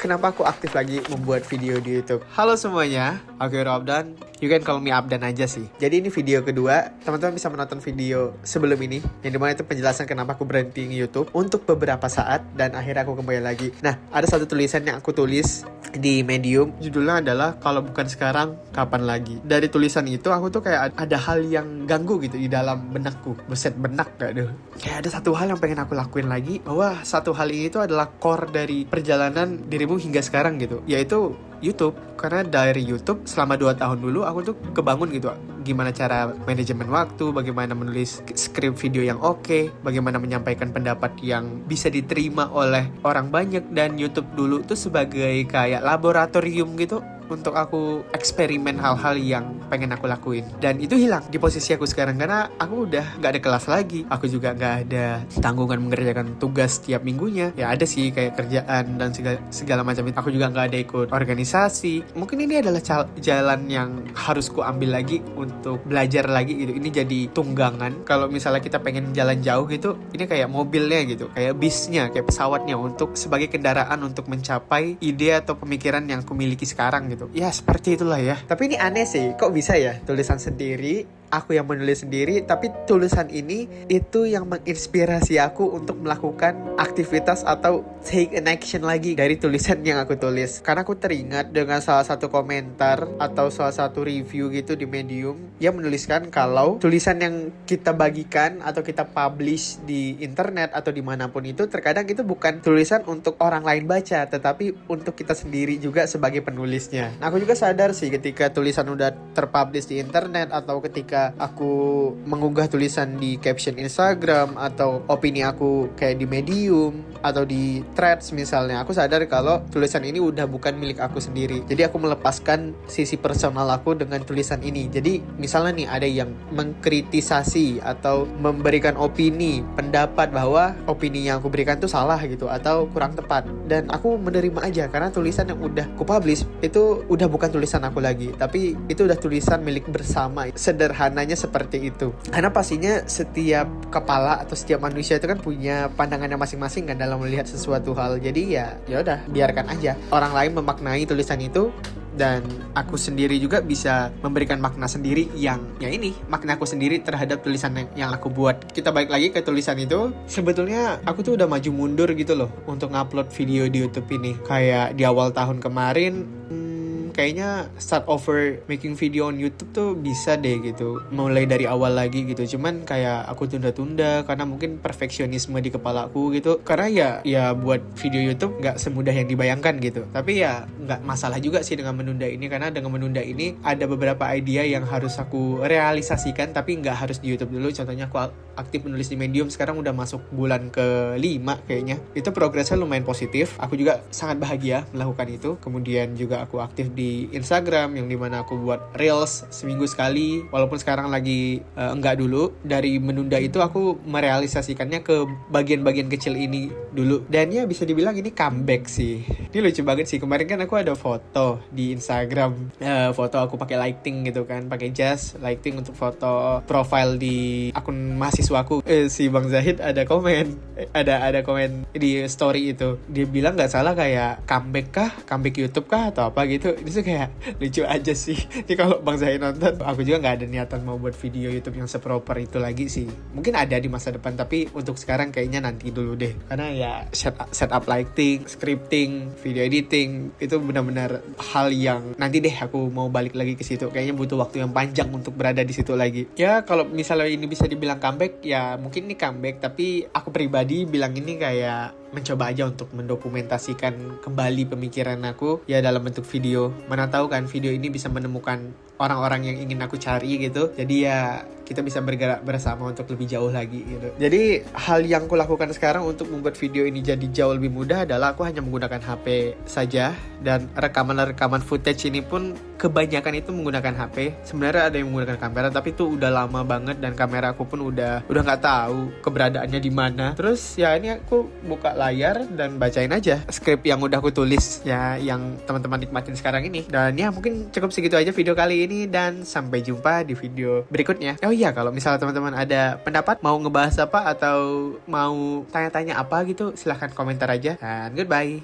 kenapa aku aktif lagi membuat video di YouTube. Halo semuanya, aku Hero Abdan. You can call me Abdan aja sih. Jadi ini video kedua. Teman-teman bisa menonton video sebelum ini, yang dimana itu penjelasan kenapa aku berhenti YouTube untuk beberapa saat dan akhirnya aku kembali lagi. Nah, ada satu tulisan yang aku tulis di Medium. Judulnya adalah kalau bukan sekarang, kapan lagi. Dari tulisan itu aku tuh kayak ada hal yang ganggu gitu di dalam benakku. Buset, benak gak deh. Kayak ada satu hal yang pengen aku lakuin lagi, bahwa satu hal ini tuh adalah core dari perjalanan dirimu hingga sekarang gitu, yaitu YouTube. Karena dari YouTube selama 2 tahun dulu aku tuh kebangun gitu, gimana cara manajemen waktu, bagaimana menulis skrip video yang oke, bagaimana menyampaikan pendapat yang bisa diterima oleh orang banyak. Dan YouTube dulu tuh sebagai kayak laboratorium gitu untuk aku eksperimen hal-hal yang pengen aku lakuin. Dan itu hilang di posisi aku sekarang karena aku udah gak ada kelas lagi. Aku juga gak ada tanggungan mengerjakan tugas tiap minggunya. Ya ada sih kayak kerjaan dan segala macam itu. Aku juga gak ada ikut organisasi. Mungkin ini adalah jalan yang harus ku ambil lagi untuk belajar lagi gitu. Ini jadi tunggangan. Kalau misalnya kita pengen jalan jauh gitu, ini kayak mobilnya gitu, kayak bisnya, kayak pesawatnya untuk sebagai kendaraan untuk mencapai ide atau pemikiran yang ku miliki sekarang gitu. Ya seperti itulah ya. Tapi ini aneh sih, kok bisa ya tulisan sendiri, aku yang menulis sendiri, tapi tulisan ini itu yang menginspirasi aku untuk melakukan aktivitas atau take an action lagi dari tulisan yang aku tulis. Karena aku teringat dengan salah satu komentar atau salah satu review gitu di Medium yang menuliskan kalau tulisan yang kita bagikan atau kita publish di internet atau dimanapun itu, terkadang itu bukan tulisan untuk orang lain baca, tetapi untuk kita sendiri juga sebagai penulisnya. Nah, aku juga sadar sih ketika tulisan udah terpublish di internet atau ketika aku mengunggah tulisan di caption Instagram atau opini aku kayak di Medium atau di Threads misalnya, aku sadar kalau tulisan ini udah bukan milik aku sendiri. Jadi aku melepaskan sisi personal aku dengan tulisan ini. Jadi misalnya nih ada yang mengkritisasi atau memberikan opini, pendapat bahwa opini yang aku berikan tuh salah gitu atau kurang tepat, dan aku menerima aja karena tulisan yang udah aku publish itu udah bukan tulisan aku lagi, tapi itu udah tulisan milik bersama. Sederhananya seperti itu. Karena pastinya setiap kepala atau setiap manusia itu kan punya pandangannya masing-masing kan dalam melihat sesuatu hal. Jadi ya udah biarkan aja orang lain memaknai tulisan itu, dan aku sendiri juga bisa memberikan makna sendiri yang ya ini makna aku sendiri terhadap tulisan yang aku buat. Kita balik lagi ke tulisan itu. Sebetulnya aku tuh udah maju mundur gitu loh untuk ngupload video di YouTube ini. Kayak di awal tahun kemarin kayaknya start over making video on YouTube tuh bisa deh gitu, mulai dari awal lagi gitu. Cuman kayak aku tunda-tunda karena mungkin perfeksionisme di kepalaku gitu. Karena ya buat video YouTube nggak semudah yang dibayangkan gitu. Tapi ya nggak masalah juga sih dengan menunda ini, karena dengan menunda ini ada beberapa idea yang harus aku realisasikan tapi nggak harus di YouTube dulu. Contohnya aku aktif menulis di Medium, sekarang udah masuk bulan ke-5 kayaknya. Itu progresnya lumayan positif. Aku juga sangat bahagia melakukan itu. Kemudian juga aku aktif di Instagram yang dimana aku buat reels seminggu sekali, walaupun sekarang lagi enggak dulu. Dari menunda itu aku merealisasikannya ke bagian-bagian kecil ini dulu, dan ya bisa dibilang ini comeback sih. Ini lucu banget sih. Kemarin kan aku ada foto di Instagram, foto aku pakai lighting gitu kan, pakai jas lighting untuk foto profile di akun mahasiswaku. Si Bang Zahid ada komen, ada komen di story itu. Dia bilang nggak salah kayak comeback kah, comeback YouTube kah atau apa gitu. Itu kayak lucu aja sih. Jadi kalau Bang Zahid nonton, aku juga nggak ada niatan mau buat video YouTube yang seproper itu lagi sih. Mungkin ada di masa depan, tapi untuk sekarang kayaknya nanti dulu deh. Karena ya setup lighting, scripting, video editing itu benar-benar hal yang nanti deh aku mau balik lagi ke situ. Kayaknya butuh waktu yang panjang untuk berada di situ lagi. Ya kalau misalnya ini bisa dibilang comeback, ya mungkin ini comeback, tapi aku pribadi bilang ini kayak mencoba aja untuk mendokumentasikan kembali pemikiran aku ya dalam bentuk video. Mana tahu kan video ini bisa menemukan orang-orang yang ingin aku cari gitu. Jadi ya kita bisa bergerak bersama untuk lebih jauh lagi gitu. Jadi hal yang aku lakukan sekarang untuk membuat video ini jadi jauh lebih mudah adalah aku hanya menggunakan HP saja, dan rekaman footage ini pun kebanyakan itu menggunakan HP. Sebenarnya ada yang menggunakan kamera, tapi itu udah lama banget dan kamera aku pun udah nggak tahu keberadaannya di mana. Terus ya ini aku buka layar dan bacain aja skrip yang udah aku tulis ya, yang teman-teman nikmatin sekarang ini. Dan ya mungkin cukup segitu aja video kali ini, dan sampai jumpa di video berikutnya. Oh iya, kalau misalnya teman-teman ada pendapat mau ngebahas apa atau mau tanya-tanya apa gitu, silahkan komentar aja, dan goodbye.